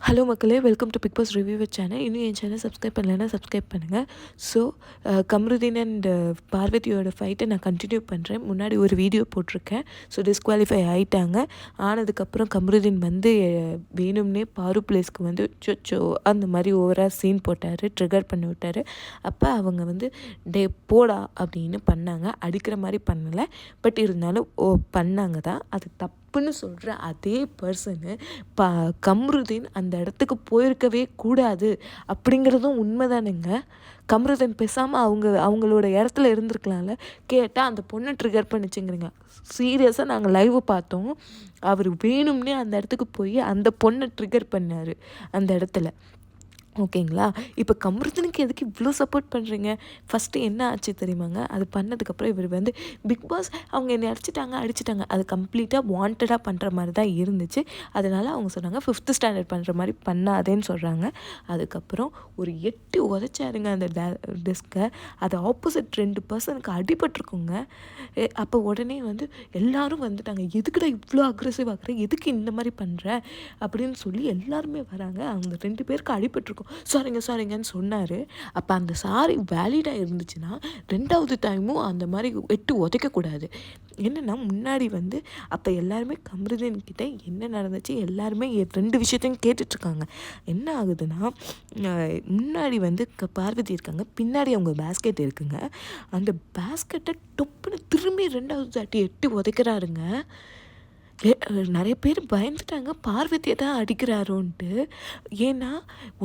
Hello மக்களே, welcome to Bigg Boss reviewer channel. இன்னும் என் சேனல் சப்ஸ்கிரைப் பண்ணலைன்னா சப்ஸ்கிரைப் பண்ணுங்கள். ஸோ கம்ருதீன் அண்ட் பார்வதியோட ஃபைட்டை நான் கண்டினியூ பண்ணுறேன். முன்னாடி ஒரு வீடியோ போட்டிருக்கேன். ஸோ டிஸ்குவாலிஃபை ஆகிட்டாங்க. ஆனதுக்கப்புறம் கம்ருதீன் வந்து வேணும்னே பாரு பிளேஸ்க்கு வந்து சொச்சோ அந்த மாதிரி ஓவராக சீன் போட்டார், ட்ரிகர் பண்ணி விட்டார். அப்போ அவங்க வந்து போடா அப்படின்னு பண்ணாங்க. அடிக்கிற மாதிரி பண்ணலை, பட் இருந்தாலும் பண்ணாங்க தான். அது தப்புன்னு சொல்கிற அதே பர்சனு கம்ருதீன் அந்த இடத்துக்கு போயிருக்கவே கூடாது அப்படிங்கிறதும் உண்மைதானுங்க. கம்ருதீன் பேசாமல் அவங்களோட இடத்துல இருந்திருக்கலாம்ல. கேட்டால் அந்த பொண்ணை ட்ரிகர் பண்ணிச்சுங்கிறீங்க. சீரியஸாக நாங்கள் லைவ் பார்த்தோம். அவர் வேணும்னே அந்த இடத்துக்கு போய் அந்த பொண்ணை ட்ரிகர் பண்ணார் அந்த இடத்துல. ஓகேங்களா? இப்போ கம்ருதீனுக்கு எதுக்கு இவ்வளோ சப்போர்ட் பண்ணுறீங்க? ஃபஸ்ட்டு என்ன ஆச்சு தெரியுமாங்க? அது பண்ணதுக்கப்புறம் இவர் வந்து பிக் பாஸ் அவங்க என்னை அடிச்சிட்டாங்க. அது கம்ப்ளீட்டாக வாண்டடாக பண்ணுற மாதிரி தான் இருந்துச்சு. அதனால் அவங்க சொன்னாங்க 5th ஸ்டாண்டர்ட் பண்ணுற மாதிரி பண்ணாதேன்னு சொல்கிறாங்க. அதுக்கப்புறம் ஒரு 8 உதைச்சாருங்க அந்த டெஸ்க்கை. அது ஆப்போசிட் 2 பர்சனுக்கு அடிபட்டிருக்குங்க. அப்போ உடனே வந்து எல்லோரும் வந்துட்டாங்க. எதுக்குடா இவ்வளோ அக்ரெசிவ் ஆகுற, எதுக்கு இந்த மாதிரி பண்ணுற அப்படின்னு சொல்லி எல்லாருமே வராங்க. அவங்க 2 பேருக்கு அடிபட்டிருக்கும். சாரிங்கன்னு சொன்னார். அப்போ அந்த சாரி வேலிடாக இருந்துச்சுன்னா 2வது டைமும் அந்த மாதிரி 8 உதைக்கக்கூடாது. என்னென்னா முன்னாடி வந்து அப்போ எல்லாருமே கம்ருதீன் கிட்ட என்ன நடந்துச்சு எல்லாருமே 2 விஷயத்தையும் கேட்டுட்ருக்காங்க. என்ன ஆகுதுன்னா, முன்னாடி வந்து பார்வதி இருக்காங்க, பின்னாடி அவங்க பேஸ்கெட் இருக்குங்க. அந்த பேஸ்கெட்டை டொப்புன்னு திரும்பி 2வது தாட்டி 8 உதைக்கிறாருங்க. நிறைய பேர் பயந்துட்டாங்க, பார்வதியை தான் அடிக்கிறாரோன்ட்டு. ஏன்னா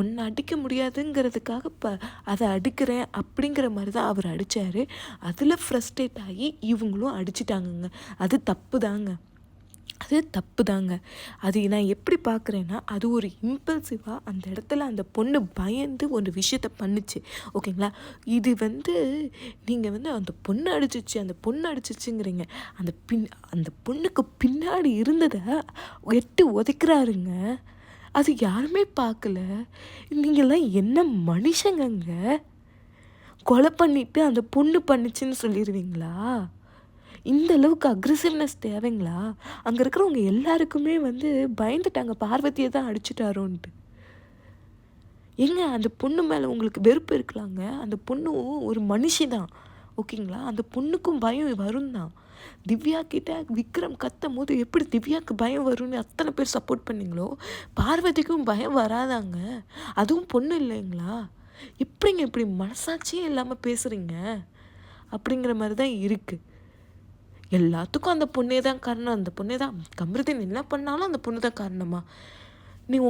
ஒன்று அடிக்க முடியாதுங்கிறதுக்காக அதை அடிக்கிறேன் அப்படிங்கிற மாதிரி தான் அவர் அடித்தார். அதில் ஃப்ரஸ்ட்ரேட் ஆகி இவங்களும் அடிச்சிட்டாங்கங்க. அது தப்பு தாங்க. அது நான் எப்படி பார்க்குறேன்னா, அது ஒரு இம்பல்சிவாக அந்த இடத்துல அந்த பொண்ணு பயந்து ஒரு விஷயத்த பண்ணுச்சு. ஓகேங்களா? இது வந்து நீங்கள் வந்து அந்த பொண்ணு அடிச்சிச்சுங்கிறீங்க. அந்த பொண்ணுக்கு பின்னாடி இருந்ததை 8 உதைக்கிறாருங்க. அது யாருமே பார்க்கல. நீங்கள்லாம் என்ன மனுஷங்கங்க? கொலை பண்ணிவிட்டு அந்த பொண்ணு பண்ணுச்சுன்னு சொல்லிடுவீங்களா? இந்த அளவுக்கு அக்ரெசிவ்னஸ் தேவைங்களா? அங்கே இருக்கிறவங்க எல்லாருக்குமே வந்து பயந்துட்டாங்க, பார்வதியை தான் அடிச்சிட்டாரோன்ட்டு. ஏங்க அந்த பொண்ணு மேலே உங்களுக்கு வெறுப்பு இருக்கலாங்க. அந்த பொண்ணும் ஒரு மனுஷி தான். ஓகேங்களா? அந்த பொண்ணுக்கும் பயம் வரும் தான். திவ்யா கிட்ட விக்ரம் கத்தும் போது எப்படி திவ்யாவுக்கு பயம் வரும்னு அத்தனை பேர் சப்போர்ட் பண்ணிங்களோ, பார்வதிக்கும் பயம் வராதாங்க? அதுவும் பொண்ணு இல்லைங்களா? எப்படிங்க இப்படி மனசாட்சியே இல்லாமல் பேசுகிறீங்க? அப்படிங்கிற மாதிரி தான் இருக்குது. எல்லாத்துக்கும் அந்த பொண்ணே தான் காரணம். அந்த பொண்ணே தான் கம்ருதீன் என்ன பண்ணாலும் அந்த பொண்ணு தான் காரணமா?